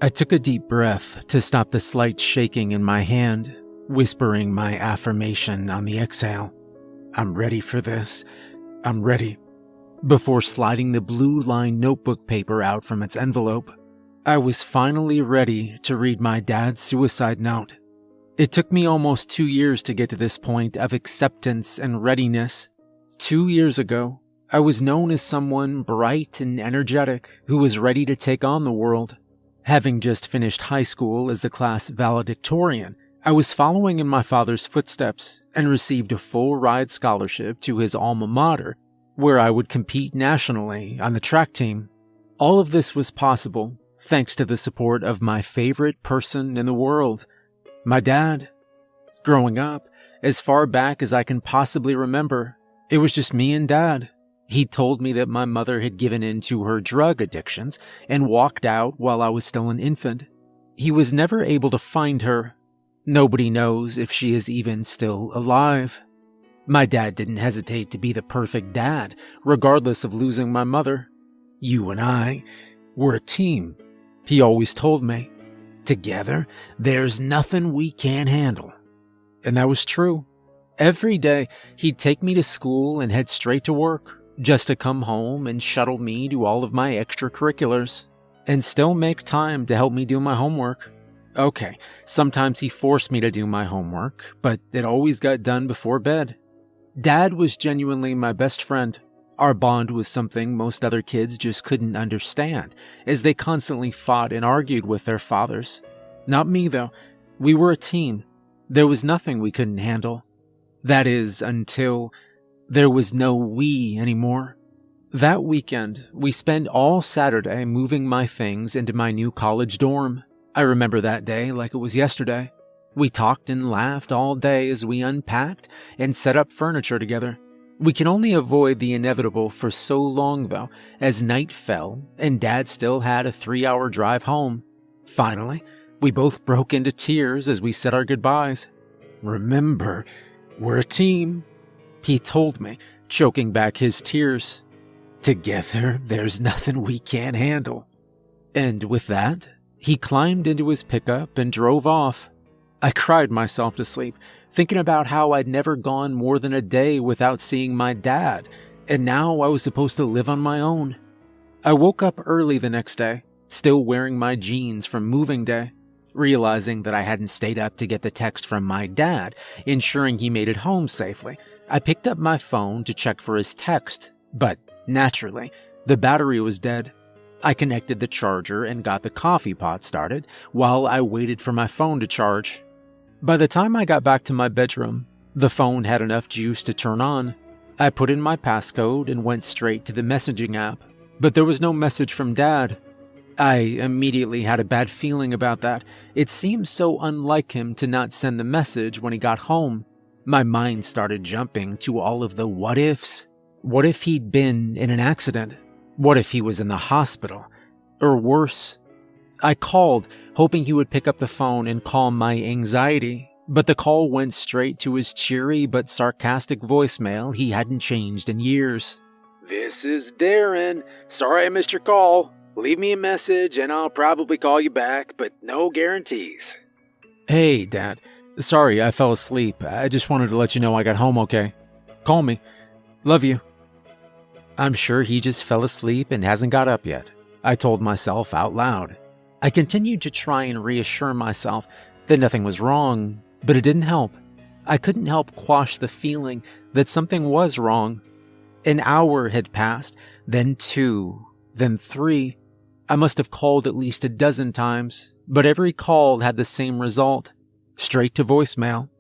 I took a deep breath to stop the slight shaking in my hand, whispering my affirmation on the exhale. I'm ready for this. I'm ready. Before sliding the blue-lined notebook paper out from its envelope, I was finally ready to read my dad's suicide note. It took me almost 2 years to get to this point of acceptance and readiness. 2 years ago, I was known as someone bright and energetic who was ready to take on the world. Having just finished high school as the class valedictorian, I was following in my father's footsteps and received a full-ride scholarship to his alma mater, where I would compete nationally on the track team. All of this was possible thanks to the support of my favorite person in the world, my dad. Growing up, as far back as I can possibly remember, it was just me and Dad. He told me that my mother had given in to her drug addictions and walked out while I was still an infant. He was never able to find her. Nobody knows if she is even still alive. My dad didn't hesitate to be the perfect dad, regardless of losing my mother. You and I, we're a team, he always told me. Together, there's nothing we can't handle. And that was true. Every day, he'd take me to school and head straight to work, just to come home and shuttle me to all of my extracurriculars, and still make time to help me do my homework. Okay, sometimes he forced me to do my homework, but it always got done before bed. Dad was genuinely my best friend. Our bond was something most other kids just couldn't understand, as they constantly fought and argued with their fathers. Not me, though. We were a team. There was nothing we couldn't handle. That is, until there was no we anymore. That weekend, we spent all Saturday moving my things into my new college dorm. I remember that day like it was yesterday. We talked and laughed all day as we unpacked and set up furniture together. We can only avoid the inevitable for so long, though, as night fell and Dad still had a 3-hour drive home. Finally, we both broke into tears as we said our goodbyes. Remember, we're a team, he told me, choking back his tears. Together, there's nothing we can't handle. And with that, he climbed into his pickup and drove off. I cried myself to sleep, thinking about how I'd never gone more than a day without seeing my dad, and now I was supposed to live on my own. I woke up early the next day, still wearing my jeans from moving day, realizing that I hadn't stayed up to get the text from my dad, ensuring he made it home safely. I picked up my phone to check for his text, but naturally, the battery was dead. I connected the charger and got the coffee pot started while I waited for my phone to charge. By the time I got back to my bedroom, the phone had enough juice to turn on. I put in my passcode and went straight to the messaging app, but there was no message from Dad. I immediately had a bad feeling about that. It seemed so unlike him to not send the message when he got home. My mind started jumping to all of the what ifs. What if he'd been in an accident? What if he was in the hospital? Or worse? I called, hoping he would pick up the phone and calm my anxiety, but the call went straight to his cheery but sarcastic voicemail he hadn't changed in years. This is Darren. Sorry I missed your call. Leave me a message and I'll probably call you back, but no guarantees. Hey, Dad. Sorry, I fell asleep. I just wanted to let you know I got home okay. Call me. Love you. I'm sure he just fell asleep and hasn't got up yet, I told myself out loud. I continued to try and reassure myself that nothing was wrong, but it didn't help. I couldn't help quash the feeling that something was wrong. An hour had passed, then 2, then 3. I must have called at least a dozen times, but every call had the same result. Straight to voicemail.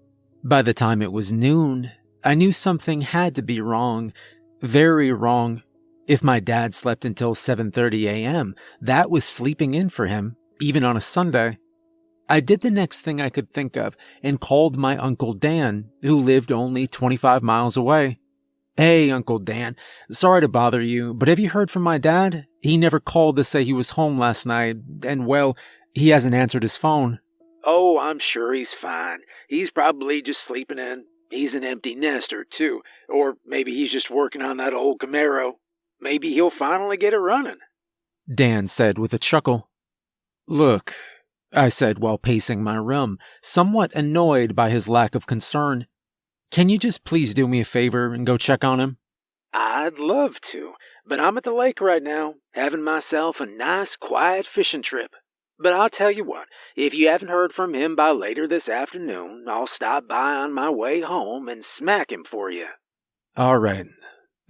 By the time it was noon, I knew something had to be wrong. Very wrong. If my dad slept until 7:30 a.m., that was sleeping in for him, even on a Sunday. I did the next thing I could think of and called my Uncle Dan, who lived only 25 miles away. Hey, Uncle Dan, sorry to bother you, but have you heard from my dad? He never called to say he was home last night, and well, he hasn't answered his phone. Oh, I'm sure he's fine. He's probably just sleeping in. He's an empty nester, too. Or maybe he's just working on that old Camaro. Maybe he'll finally get it running. Dan said with a chuckle. Look, I said while pacing my room, somewhat annoyed by his lack of concern. Can you just please do me a favor and go check on him? I'd love to, but I'm at the lake right now, having myself a nice, quiet fishing trip. But I'll tell you what, if you haven't heard from him by later this afternoon, I'll stop by on my way home and smack him for you. All right.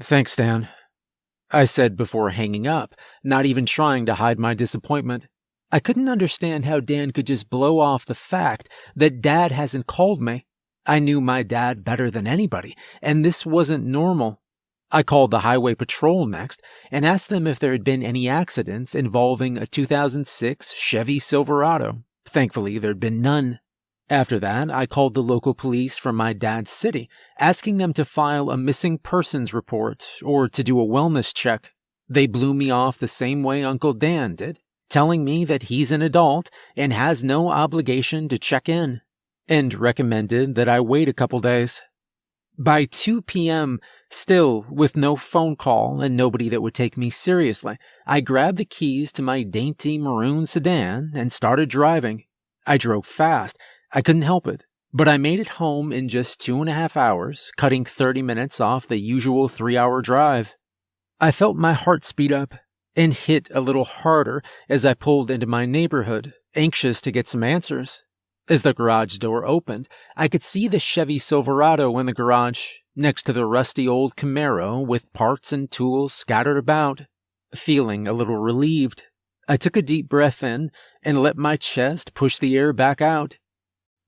Thanks, Dan, I said before hanging up, not even trying to hide my disappointment. I couldn't understand how Dan could just blow off the fact that Dad hasn't called me. I knew my dad better than anybody, and this wasn't normal. I called the highway patrol next and asked them if there had been any accidents involving a 2006 Chevy Silverado. Thankfully, there'd been none. After that, I called the local police from my dad's city, asking them to file a missing persons report or to do a wellness check. They blew me off the same way Uncle Dan did, telling me that he's an adult and has no obligation to check in, and recommended that I wait a couple days. By 2 p.m., still with no phone call and nobody that would take me seriously, I grabbed the keys to my dainty maroon sedan and started driving. I drove fast. I couldn't help it, but I made it home in just 2.5 hours, cutting 30 minutes off the usual 3-hour drive. I felt my heart speed up and hit a little harder as I pulled into my neighborhood, anxious to get some answers. As the garage door opened, I could see the Chevy Silverado in the garage, next to the rusty old Camaro with parts and tools scattered about. Feeling a little relieved, I took a deep breath in and let my chest push the air back out.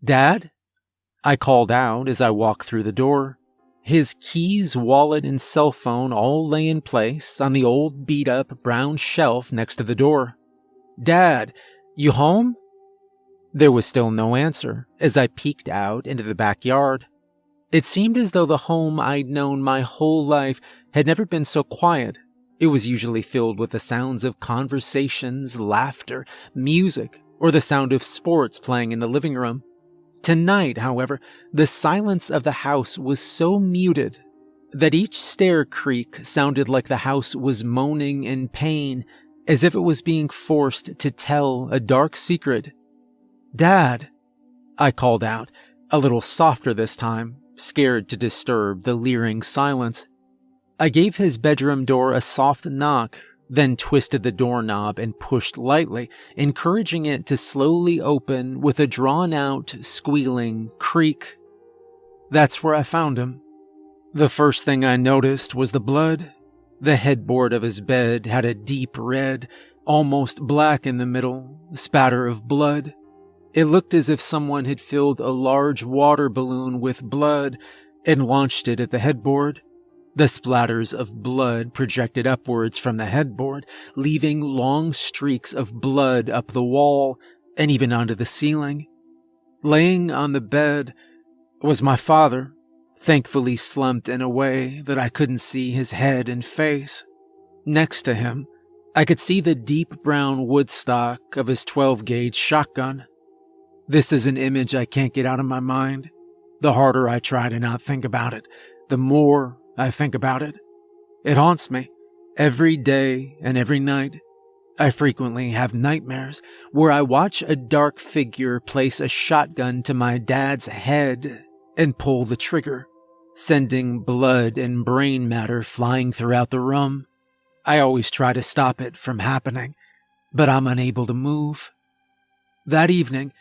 "Dad?" I called out as I walked through the door. His keys, wallet, and cell phone all lay in place on the old beat-up brown shelf next to the door. "Dad, you home?" There was still no answer as I peeked out into the backyard. It seemed as though the home I'd known my whole life had never been so quiet. It was usually filled with the sounds of conversations, laughter, music, or the sound of sports playing in the living room. Tonight, however, the silence of the house was so muted that each stair creak sounded like the house was moaning in pain, as if it was being forced to tell a dark secret. "Dad," I called out, a little softer this time, scared to disturb the leering silence. I gave his bedroom door a soft knock, then twisted the doorknob and pushed lightly, encouraging it to slowly open with a drawn-out, squealing creak. That's where I found him. The first thing I noticed was the blood. The headboard of his bed had a deep red, almost black in the middle, spatter of blood. It looked as if someone had filled a large water balloon with blood and launched it at the headboard. The splatters of blood projected upwards from the headboard, leaving long streaks of blood up the wall and even onto the ceiling. Laying on the bed was my father, thankfully slumped in a way that I couldn't see his head and face. Next to him, I could see the deep brown woodstock of his 12-gauge shotgun. This is an image I can't get out of my mind. The harder I try to not think about it, the more I think about it. It haunts me every day and every night. I frequently have nightmares where I watch a dark figure place a shotgun to my dad's head and pull the trigger, sending blood and brain matter flying throughout the room. I always try to stop it from happening, but I'm unable to move. That evening,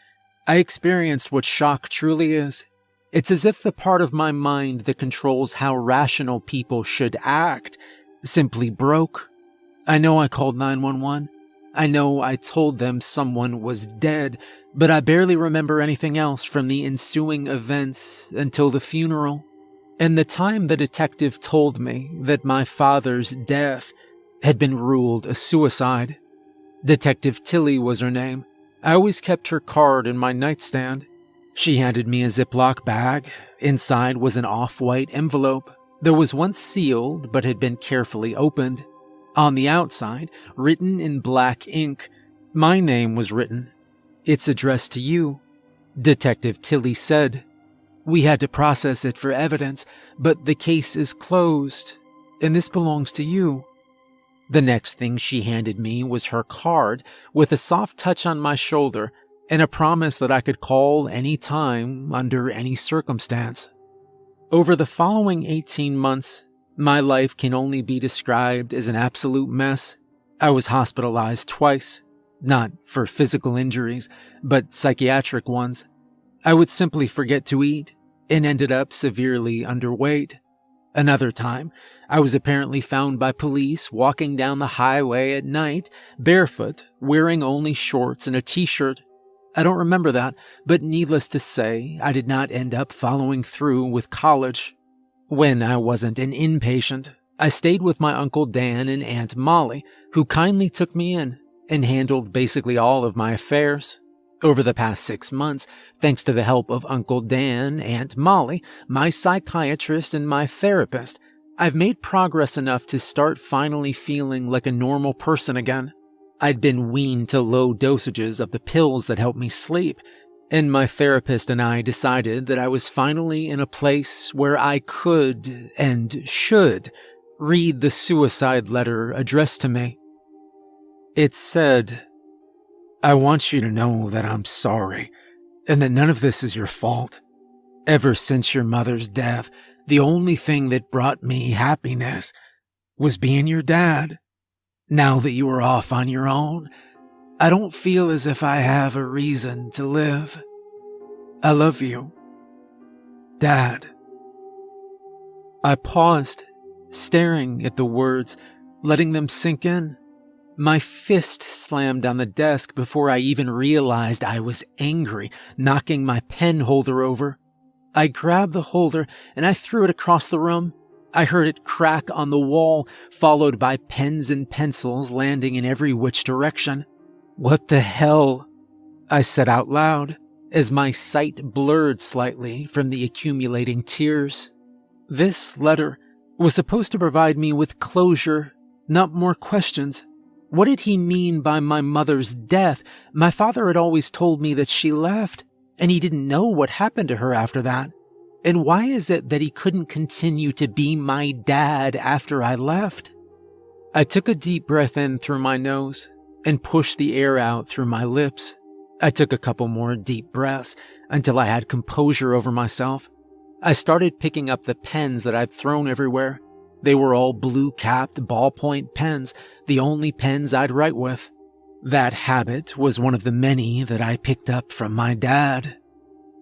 I experienced what shock truly is. It's as if the part of my mind that controls how rational people should act simply broke. I know I called 911. I know I told them someone was dead, but I barely remember anything else from the ensuing events until the funeral. And the time the detective told me that my father's death had been ruled a suicide. Detective Tilly was her name. I always kept her card in my nightstand. She handed me a Ziploc bag. Inside was an off-white envelope. There was one sealed but had been carefully opened. On the outside, written in black ink, my name was written. "It's addressed to you," Detective Tilly said. "We had to process it for evidence, but the case is closed, and this belongs to you." The next thing she handed me was her card with a soft touch on my shoulder and a promise that I could call any time under any circumstance. Over the following 18 months, my life can only be described as an absolute mess. I was hospitalized twice, not for physical injuries, but psychiatric ones. I would simply forget to eat and ended up severely underweight. Another time, I was apparently found by police walking down the highway at night, barefoot, wearing only shorts and a t-shirt. I don't remember that, but needless to say, I did not end up following through with college. When I wasn't an inpatient, I stayed with my Uncle Dan and Aunt Molly, who kindly took me in and handled basically all of my affairs. Over the past 6 months, thanks to the help of Uncle Dan, Aunt Molly, my psychiatrist, and my therapist, I've made progress enough to start finally feeling like a normal person again. I'd been weaned to low dosages of the pills that help me sleep, and my therapist and I decided that I was finally in a place where I could and should read the suicide letter addressed to me. It said, "I want you to know that I'm sorry, and that none of this is your fault. Ever since your mother's death, the only thing that brought me happiness was being your dad. Now that you are off on your own, I don't feel as if I have a reason to live. I love you, Dad." I paused, staring at the words, letting them sink in. My fist slammed on the desk before I even realized I was angry, knocking my pen holder over. I grabbed the holder and I threw it across the room. I heard it crack on the wall, followed by pens and pencils landing in every which direction. "What the hell?" I said out loud, as my sight blurred slightly from the accumulating tears. This letter was supposed to provide me with closure, not more questions. What did he mean by my mother's death? My father had always told me that she left, and he didn't know what happened to her after that. And why is it that he couldn't continue to be my dad after I left? I took a deep breath in through my nose and pushed the air out through my lips. I took a couple more deep breaths until I had composure over myself. I started picking up the pens that I'd thrown everywhere. They were all blue-capped ballpoint pens, the only pens I'd write with. That habit was one of the many that I picked up from my dad.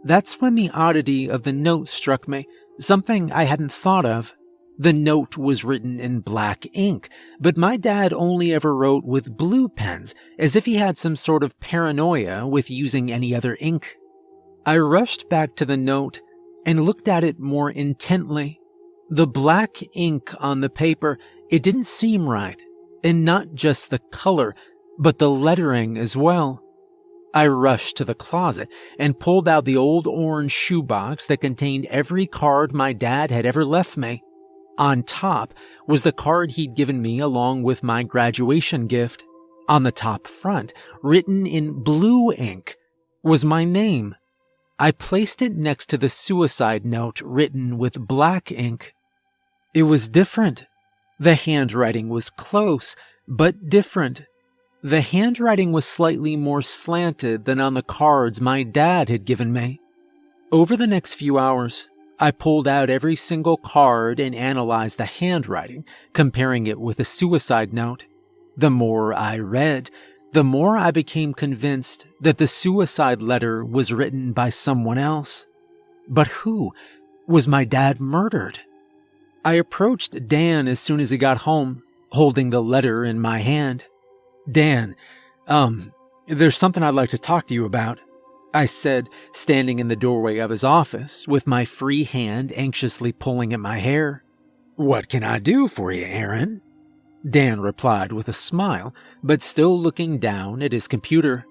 That's when the oddity of the note struck me, something I hadn't thought of. The note was written in black ink, but my dad only ever wrote with blue pens, as if he had some sort of paranoia with using any other ink. I rushed back to the note and looked at it more intently. The black ink on the paper, it didn't seem right, and not just the color, but the lettering as well. I rushed to the closet and pulled out the old orange shoebox that contained every card my dad had ever left me. On top was the card he'd given me along with my graduation gift. On the top front, written in blue ink, was my name. I placed it next to the suicide note written with black ink. It was different. The handwriting was close, but different. The handwriting was slightly more slanted than on the cards my dad had given me. Over the next few hours, I pulled out every single card and analyzed the handwriting, comparing it with the suicide note. The more I read, the more I became convinced that the suicide letter was written by someone else. But who? Was my dad murdered? I approached Dan as soon as he got home, holding the letter in my hand. "Dan, there's something I'd like to talk to you about," I said, standing in the doorway of his office with my free hand anxiously pulling at my hair. "What can I do for you, Aaron?" Dan replied with a smile, but still looking down at his computer.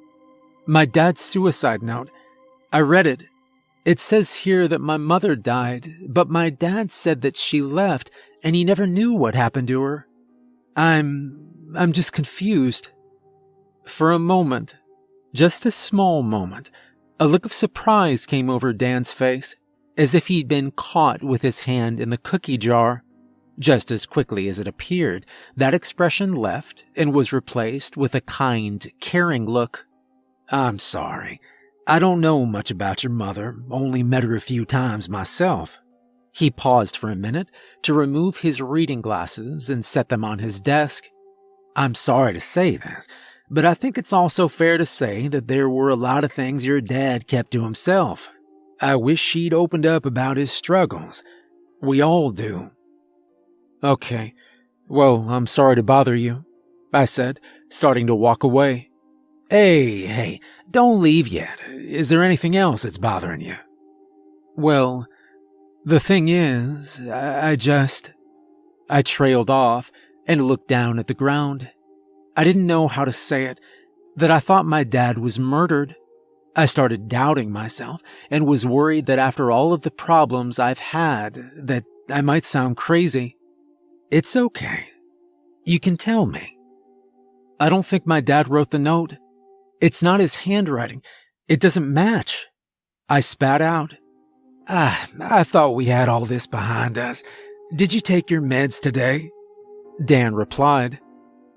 "My dad's suicide note. I read it. It says here that my mother died, but my dad said that she left and he never knew what happened to her. I'm just confused." For a moment, just a small moment, a look of surprise came over Dan's face, as if he'd been caught with his hand in the cookie jar. Just as quickly as it appeared, that expression left and was replaced with a kind, caring look. "I'm sorry. I don't know much about your mother, only met her a few times myself." He paused for a minute to remove his reading glasses and set them on his desk. "I'm sorry to say this, but I think it's also fair to say that there were a lot of things your dad kept to himself. I wish he'd opened up about his struggles. We all do." "Okay, well, I'm sorry to bother you," I said, starting to walk away. Hey, don't leave yet. Is there anything else that's bothering you?" "Well, the thing is, I trailed off and looked down at the ground. I didn't know how to say it, that I thought my dad was murdered. I started doubting myself and was worried that after all of the problems I've had, that I might sound crazy. "It's okay. You can tell me." "I don't think my dad wrote the note. It's not his handwriting. It doesn't match." I spat out. I thought we had all this behind us. Did you take your meds today?" Dan replied.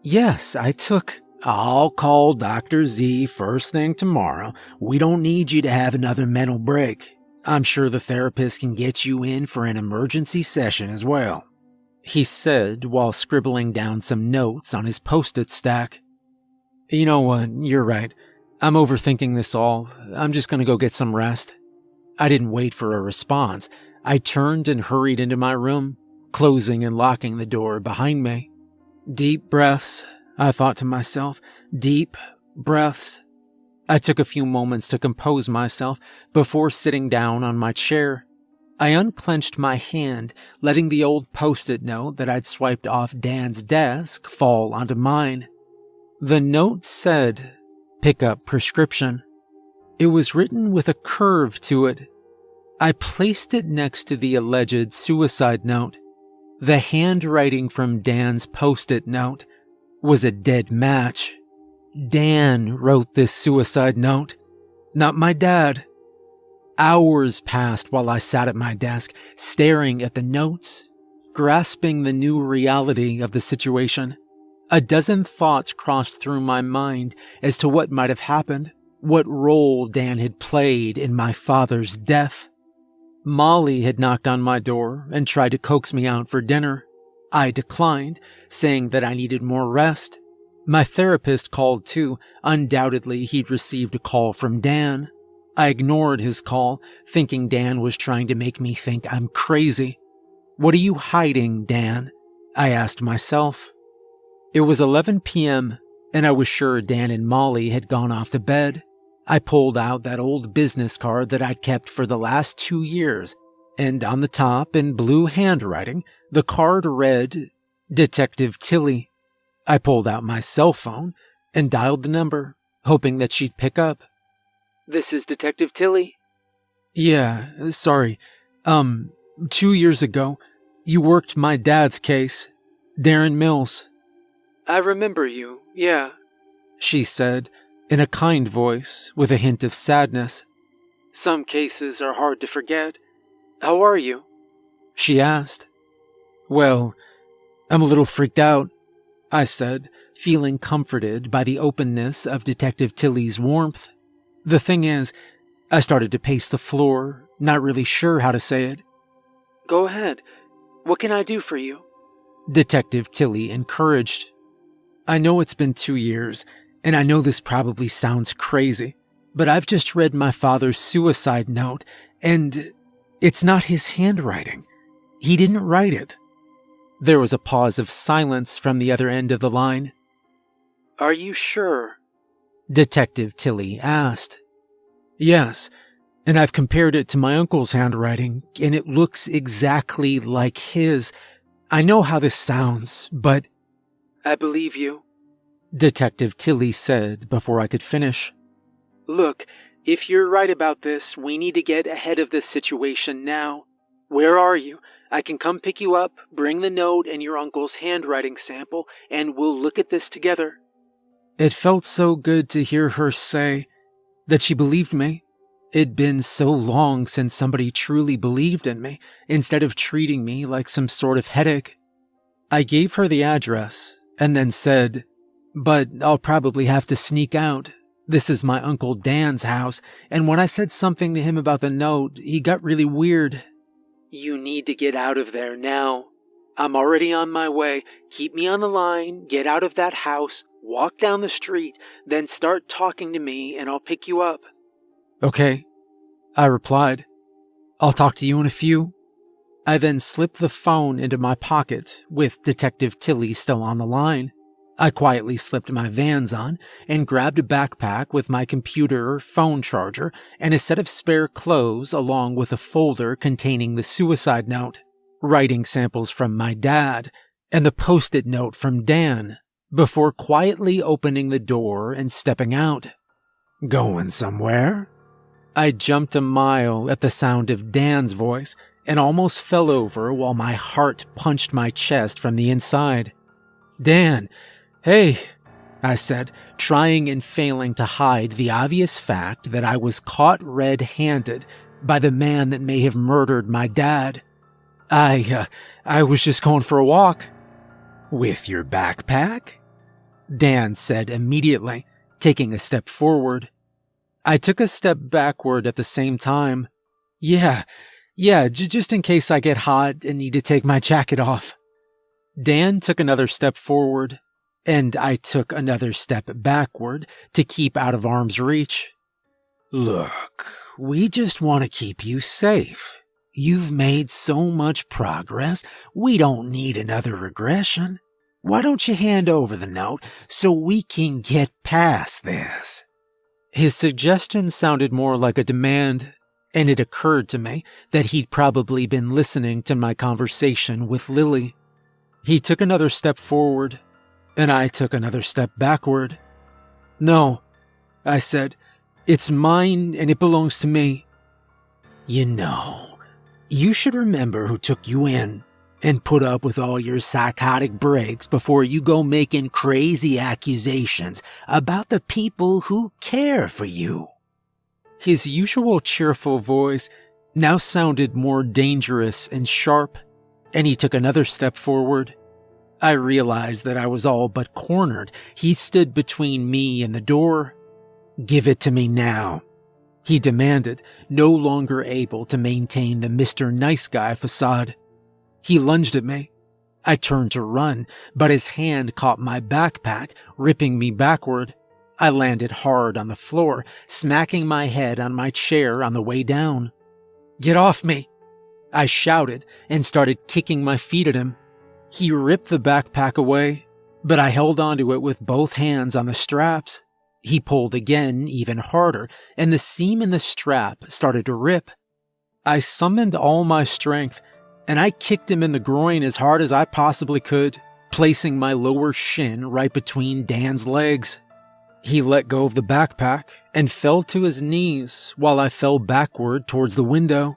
"Yes, I took." "I'll call Dr. Z first thing tomorrow. We don't need you to have another mental break. I'm sure the therapist can get you in for an emergency session as well," he said while scribbling down some notes on his post-it stack. "You know what, you're right. I'm overthinking this all. I'm just gonna go get some rest." I didn't wait for a response. I turned and hurried into my room, closing and locking the door behind me. Deep breaths, I thought to myself. Deep breaths. I took a few moments to compose myself before sitting down on my chair. I unclenched my hand, letting the old post-it note that I'd swiped off Dan's desk fall onto mine. The note said, "Pick up prescription." It was written with a curve to it. I placed it next to the alleged suicide note. The handwriting from Dan's post-it note was a dead match. Dan wrote this suicide note, not my dad. Hours passed while I sat at my desk, staring at the notes, grasping the new reality of the situation. A dozen thoughts crossed through my mind as to what might have happened, what role Dan had played in my father's death. Molly had knocked on my door and tried to coax me out for dinner. I declined, saying that I needed more rest. My therapist called too. Undoubtedly, he'd received a call from Dan. I ignored his call, thinking Dan was trying to make me think I'm crazy. "What are you hiding, Dan?" I asked myself. It was 11 p.m., and I was sure Dan and Molly had gone off to bed. I pulled out that old business card that I'd kept for the last 2 years, and on the top, in blue handwriting, the card read, "Detective Tilly." I pulled out my cell phone and dialed the number, hoping that she'd pick up. "This is Detective Tilly." "Yeah, sorry. 2 years ago, you worked my dad's case, Darren Mills." "I remember you, yeah," she said, in a kind voice with a hint of sadness. "Some cases are hard to forget. How are you?" she asked. "Well, I'm a little freaked out," I said, feeling comforted by the openness of Detective Tilly's warmth. The thing is, I started to pace the floor, not really sure how to say it. "Go ahead. What can I do for you?" Detective Tilly encouraged. "I know it's been 2 years, and I know this probably sounds crazy, but I've just read my father's suicide note, and it's not his handwriting. He didn't write it." There was a pause of silence from the other end of the line. "Are you sure?" Detective Tilly asked. "Yes, and I've compared it to my uncle's handwriting, and it looks exactly like his. I know how this sounds, but—" "I believe you," Detective Tilly said before I could finish. "Look, if you're right about this, we need to get ahead of this situation now. Where are you? I can come pick you up, bring the note and your uncle's handwriting sample, and we'll look at this together." It felt so good to hear her say that she believed me. It'd been so long since somebody truly believed in me, instead of treating me like some sort of headache. I gave her the address and then said, "But I'll probably have to sneak out. This is my Uncle Dan's house, and when I said something to him about the note, he got really weird." "You need to get out of there now. I'm already on my way. Keep me on the line, get out of that house, walk down the street, then start talking to me and I'll pick you up." "Okay," I replied. "I'll talk to you in a few." I then slipped the phone into my pocket, with Detective Tilly still on the line. I quietly slipped my Vans on and grabbed a backpack with my computer, phone charger, and a set of spare clothes along with a folder containing the suicide note, writing samples from my dad, and the post-it note from Dan, before quietly opening the door and stepping out. "Going somewhere?" I jumped a mile at the sound of Dan's voice and almost fell over while my heart punched my chest from the inside. "Dan, hey," I said, trying and failing to hide the obvious fact that I was caught red-handed by the man that may have murdered my dad. I was just going for a walk." "With your backpack?" Dan said immediately, taking a step forward. I took a step backward at the same time. Yeah, just in case I get hot and need to take my jacket off." Dan took another step forward, and I took another step backward to keep out of arm's reach. "Look, we just want to keep you safe. You've made so much progress, we don't need another regression. Why don't you hand over the note so we can get past this?" His suggestion sounded more like a demand, and it occurred to me that he'd probably been listening to my conversation with Lily. He took another step forward, and I took another step backward. "No," I said, "it's mine and it belongs to me." "You know, you should remember who took you in and put up with all your psychotic breaks before you go making crazy accusations about the people who care for you." His usual cheerful voice now sounded more dangerous and sharp, and he took another step forward. I realized that I was all but cornered. He stood between me and the door. "Give it to me now," he demanded, no longer able to maintain the Mr. Nice Guy facade. He lunged at me. I turned to run, but his hand caught my backpack, ripping me backward. I landed hard on the floor, smacking my head on my chair on the way down. "Get off me!" I shouted and started kicking my feet at him. He ripped the backpack away, but I held onto it with both hands on the straps. He pulled again, even harder, and the seam in the strap started to rip. I summoned all my strength, and I kicked him in the groin as hard as I possibly could, placing my lower shin right between Dan's legs. He let go of the backpack and fell to his knees while I fell backward towards the window.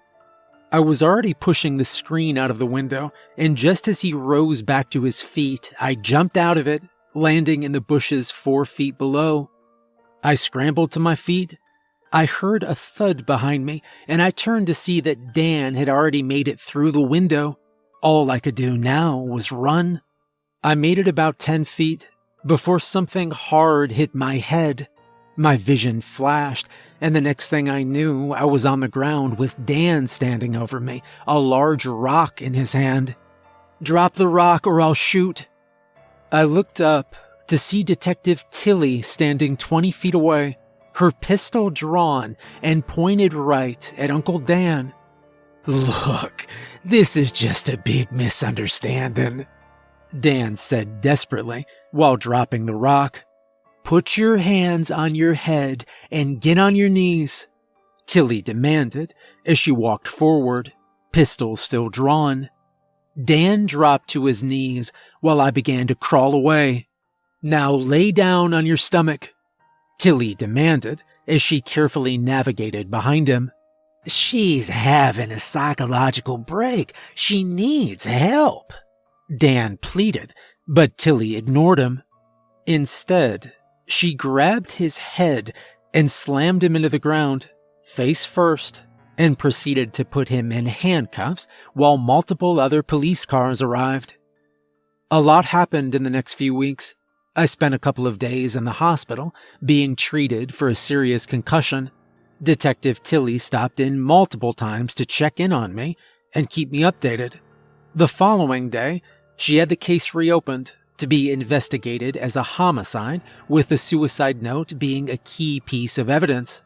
I was already pushing the screen out of the window, and just as he rose back to his feet, I jumped out of it, landing in the bushes 4 feet below. I scrambled to my feet. I heard a thud behind me, and I turned to see that Dan had already made it through the window. All I could do now was run. I made it about 10 feet before something hard hit my head. My vision flashed, and the next thing I knew, I was on the ground with Dan standing over me, a large rock in his hand. "Drop the rock or I'll shoot." I looked up to see Detective Tilly standing 20 feet away, her pistol drawn and pointed right at Uncle Dan. "Look, this is just a big misunderstanding," Dan said desperately while dropping the rock. "Put your hands on your head and get on your knees," Tilly demanded as she walked forward, pistol still drawn. Dan dropped to his knees while I began to crawl away. "Now lay down on your stomach," Tilly demanded as she carefully navigated behind him. "She's having a psychological break. She needs help," Dan pleaded, but Tilly ignored him. Instead, she grabbed his head and slammed him into the ground, face first, and proceeded to put him in handcuffs while multiple other police cars arrived. A lot happened in the next few weeks. I spent a couple of days in the hospital being treated for a serious concussion. Detective Tilly stopped in multiple times to check in on me and keep me updated. The following day, she had the case reopened to be investigated as a homicide, with the suicide note being a key piece of evidence.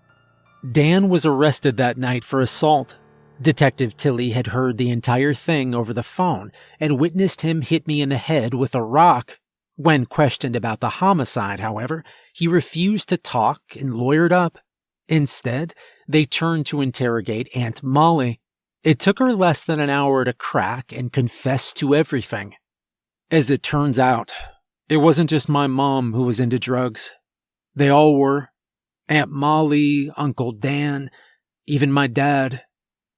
Dan was arrested that night for assault. Detective Tilly had heard the entire thing over the phone and witnessed him hit me in the head with a rock. When questioned about the homicide, however, he refused to talk and lawyered up. Instead, they turned to interrogate Aunt Molly. It took her less than an hour to crack and confess to everything. As it turns out, it wasn't just my mom who was into drugs. They all were. Aunt Molly, Uncle Dan, even my dad.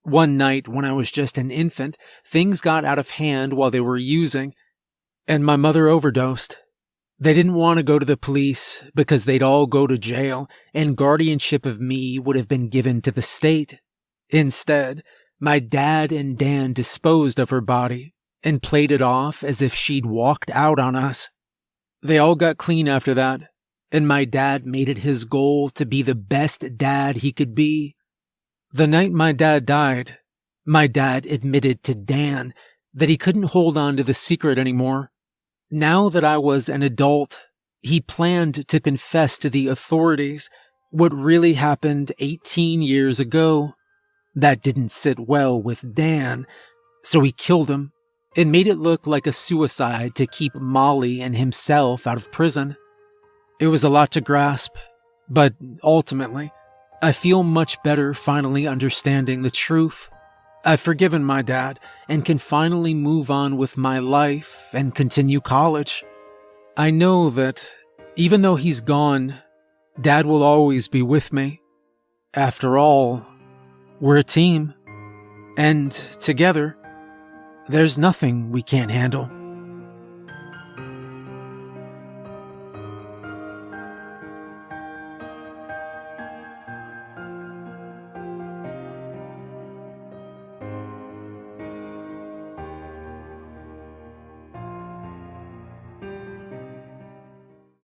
One night when I was just an infant, things got out of hand while they were using, and my mother overdosed. They didn't want to go to the police because they'd all go to jail and guardianship of me would have been given to the state. Instead, my dad and Dan disposed of her body and played it off as if she'd walked out on us. They all got clean after that, and my dad made it his goal to be the best dad he could be. The night my dad died, my dad admitted to Dan that he couldn't hold on to the secret anymore. Now that I was an adult, he planned to confess to the authorities what really happened 18 years ago. That didn't sit well with Dan, so he killed him and made it look like a suicide to keep Molly and himself out of prison. It was a lot to grasp, but ultimately, I feel much better finally understanding the truth. I've forgiven my dad and can finally move on with my life and continue college. I know that even though he's gone, Dad will always be with me. After all, we're a team, and together, there's nothing we can't handle.